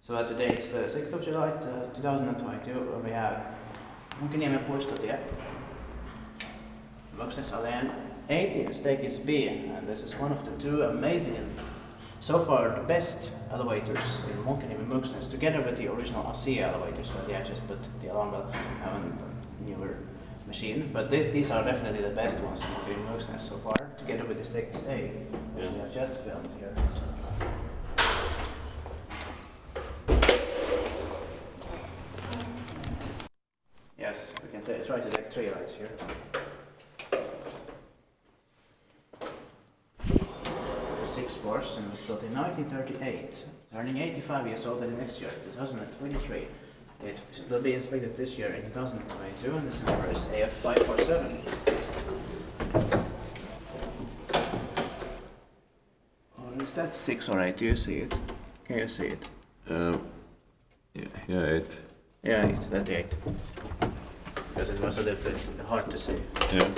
So today it's the 6th of July 2022. We have Munkkiniemen Puistotie, Munkkiniemi 80, stake is B, and this is one of the two amazing, so far the best elevators in Munkkiniemi Munkkiniemi, together with the original AC elevators, where they just put the alarm bell on a newer machine. But these are definitely the best ones in Munkkiniemi Munkkiniemi so far, together with the stake is A, which we have just filmed here. Yes, we can try to take 3 lights here. Six floors, and was built in 1938, turning 85 years old in the next year, 2023. It will be inspected this year in 2022, and this number is AF547. Or is that 6 or 8? Do you see it? Can you see it? Yeah, 8. Yeah, it's that 8. Because it was a little bit hard to see. Yeah.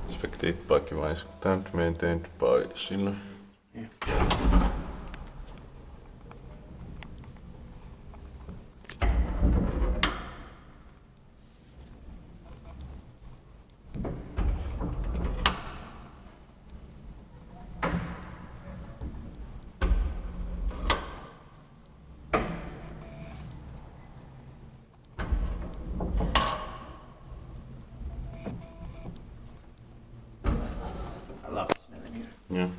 Inspected buggy-wise and maintained by Finland. Yeah. I love the smell in here. Yeah.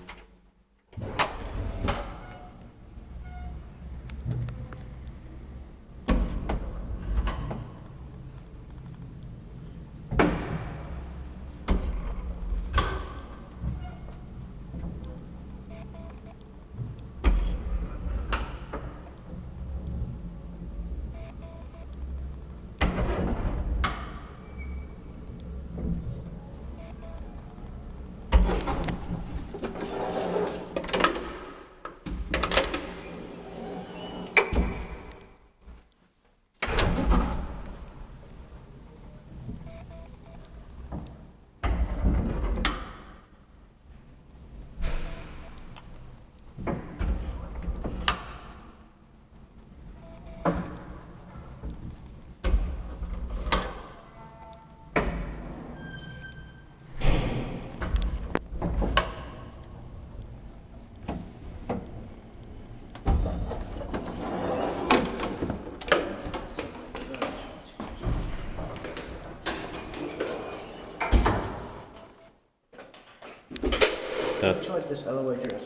I enjoyed this elevator as